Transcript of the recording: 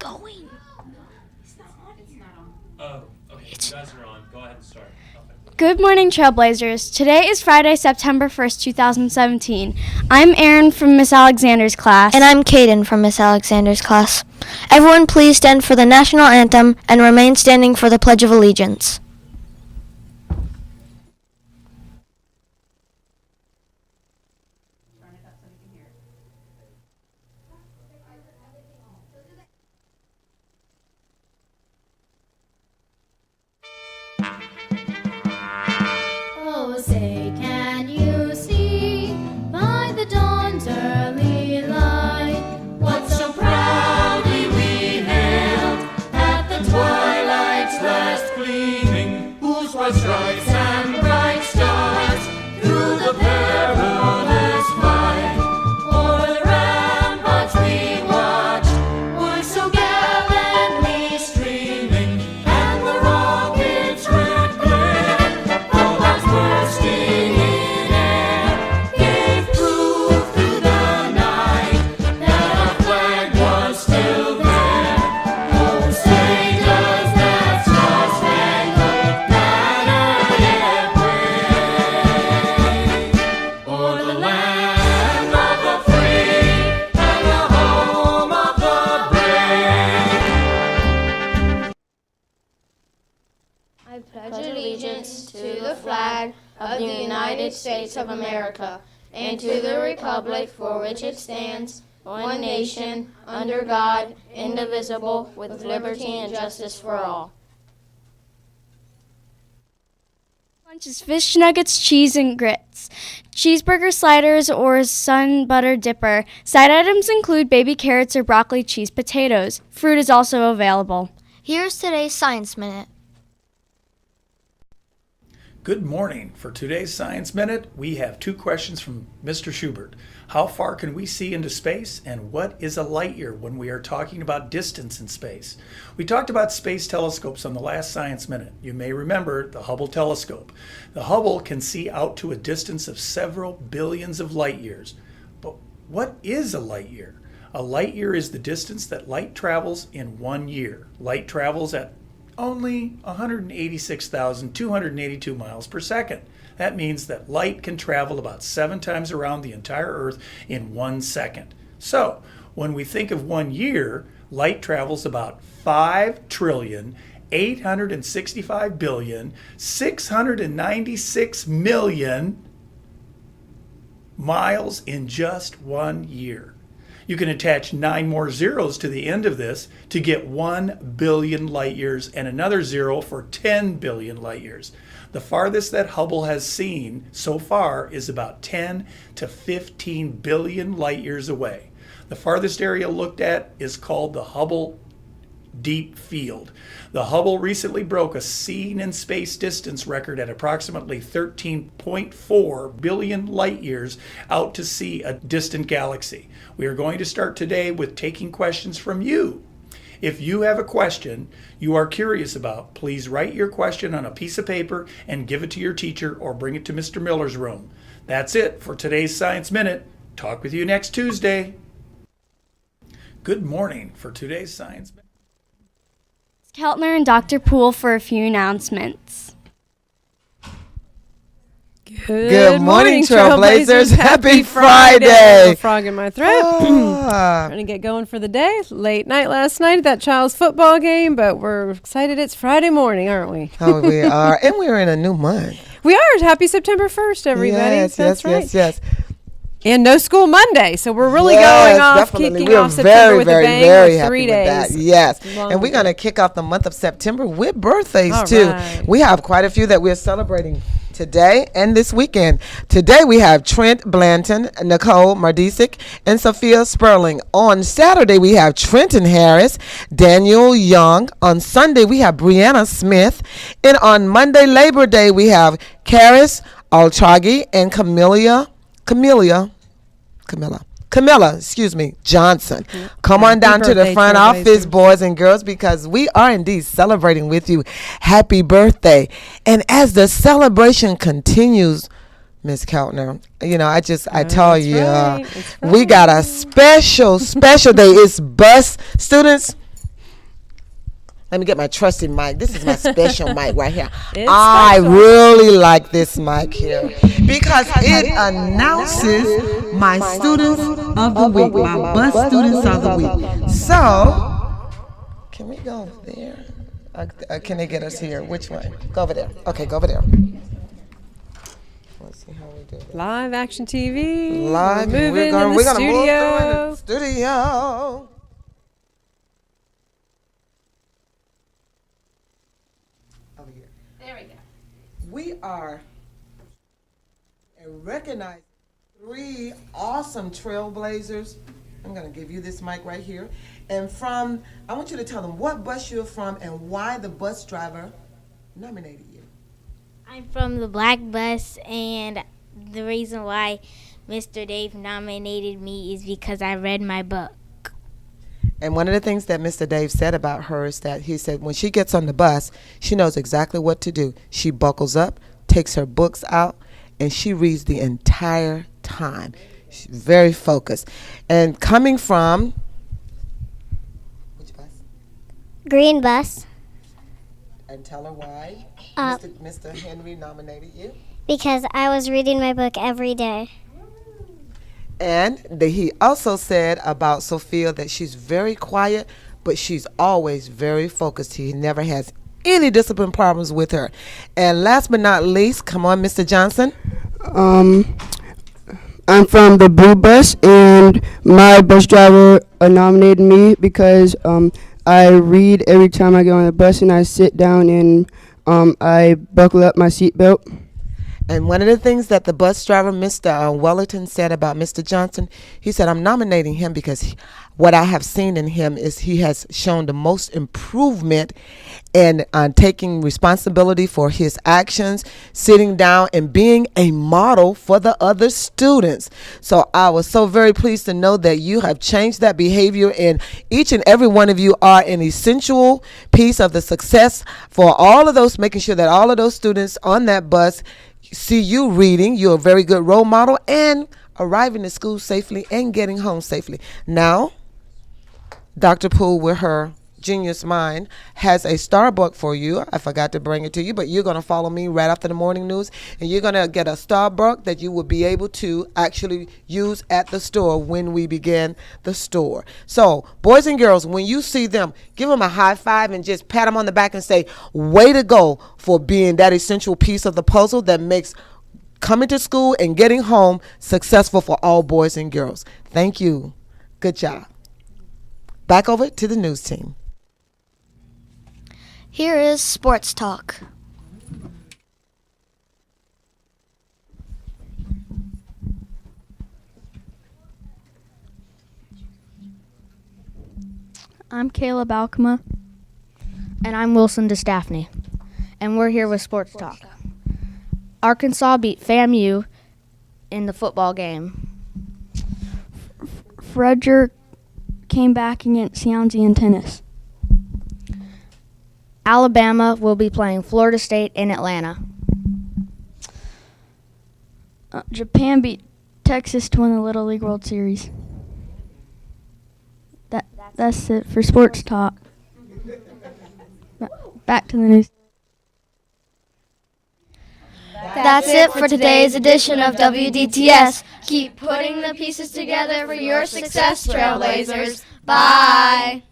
going. It's not on. Oh, okay. You guys are on. Go ahead and start. Okay. Good morning, Trailblazers. Today is Friday, September 1st, 2017. I'm Aaron from Miss Alexander's class. And I'm Caden from Miss Alexander's class. Everyone please stand for the national anthem and remain standing for the Pledge of Allegiance. Oh, say, can you see by the dawn's early light what so proudly we hailed at the twilight's last gleaming, whose bright stripes and bright stars through the perilous fight o'er the ramparts we watched were so gallantly streaming, and the rockets' red glare, bombs bursting in air, gave proof through the night that our flag was still there. Oh, say does that star-spangled banner yet wave o'er the land of the free and the home of the brave? I pledge allegiance to the flag of the United States of America and to the republic for which it stands, one nation, under God, indivisible, with liberty and justice for all. Lunch is fish nuggets, cheese, and grits. Cheeseburger sliders or sun butter dipper. Side items include baby carrots or broccoli cheese potatoes. Fruit is also available. Here's today's Science Minute. Good morning. For today's Science Minute, we have two questions from Mr. Schubert. How far can we see into space, and what is a light year when we are talking about distance in space? We talked about space telescopes on the last Science Minute. You may remember the Hubble telescope. The Hubble can see out to a distance of several billions of light years. But what is a light year? A light year is the distance that light travels in 1 year. Light travels at only 186,282 miles per second. That means that light can travel about 7 times around the entire Earth in 1 second. So, when we think of 1 year, light travels about 5,865,696,000,000 miles in just 1 year. You can attach 9 more zeros to the end of this to get 1 billion light years and another 0 for 10 billion light years. The farthest that Hubble has seen so far is about 10 to 15 billion light years away. The farthest area looked at is called the Hubble Deep Field. The Hubble recently broke a seen in space distance record at approximately 13.4 billion light years out to see a distant galaxy. We are going to start today with taking questions from you. If you have a question you are curious about, please write your question on a piece of paper and give it to your teacher or bring it to Mr. Miller's room. That's it for today's Science Minute. Talk with you next Tuesday. Good morning. For today's Science Minute, Keltner and Dr. Poole for a few announcements. Good morning, Trailblazers. Happy Friday. A frog in my throat. Trying to get going for the day. Late night last night at that child's football game, but we're excited it's Friday morning, aren't we? Oh, we are. And we're in a new month. We are. Happy September 1st, everybody. Yes, That's right. yes. And no school Monday, so we're really going off, definitely. kicking off September with a bang. Very with happy 3 with days. that. Yes, Long and we're going to kick off the month of September with birthdays All too. right. We have quite a few that we're celebrating today and this weekend. Today we have Trent Blanton, Nicole Mardisic, and Sophia Sperling. On Saturday we have Trenton Harris, Daniel Young. On Sunday we have Brianna Smith, and on Monday Labor Day we have Karis Altragi and Camilla, Johnson. Come on down to the front office, boys and girls, because we are indeed celebrating with you. Happy birthday. And as the celebration continues, Miss Keltner, you know, I tell you, right. We got a special day. It's bus students. Let me get my trusty mic. This is my special mic right here. It's I special. really like this mic here because it announces my students of the week, my bus students of the week. So, can we go there? Can they get us here? Which way? Go over there. Okay, go over there. Let's see how we do this. Live action TV. Live. We're moving in the We're gonna move studio. through in the studio. Over here. There we go. We are recognizing 3 awesome trailblazers. I'm going to give you this mic right here. And I want you to tell them what bus you're from and why the bus driver nominated you. I'm from the black bus, and the reason why Mr. Dave nominated me is because I read my book. And one of the things that Mr. Dave said about her is that he said when she gets on the bus, she knows exactly what to do. She buckles up, takes her books out, and she reads the entire time. She's very focused. And coming from which bus? Green bus, And tell her why Mr. Henry nominated you. because I was reading my book every day. And he also said about Sophia that she's very quiet, but she's always very focused. He never has any discipline problems with her. And last but not least, come on, Mr. Johnson. I'm from the blue bus, and my bus driver nominated me because I read every time I get on the bus, and I sit down and I buckle up my seatbelt. And one of the things that the bus driver, Mr. Wellington, said about Mr. Johnson, he said, I'm nominating him because what I have seen in him is he has shown the most improvement in taking responsibility for his actions, sitting down and being a model for the other students. So I was so very pleased to know that you have changed that behavior, and each and every one of you are an essential piece of the success for all of those, making sure that all of those students on that bus see you reading. You're a very good role model and arriving to school safely and getting home safely. Now, Dr. Poole, with her genius mind, has a Starbucks for you. I forgot to bring it to you, but you're going to follow me right after the morning news, and you're going to get a Starbucks that you will be able to actually use at the store when we begin the store. So, boys and girls, when you see them, give them a high five and just pat them on the back and say, way to go for being that essential piece of the puzzle that makes coming to school and getting home successful for all boys and girls. Thank you. Good job. Back over to the news team. Here is Sports Talk. I'm Caleb Alkema. And I'm Wilson DeStaffney. And we're here with Sports Talk. Arkansas beat FAMU in the football game. Frederick came back against Yancey in tennis. Alabama will be playing Florida State in Atlanta. Japan beat Texas to win the Little League World Series. That's it for Sports Talk. Back to the news. That's it for today's edition of WDTS. Keep putting the pieces together for your success, Trailblazers. Bye.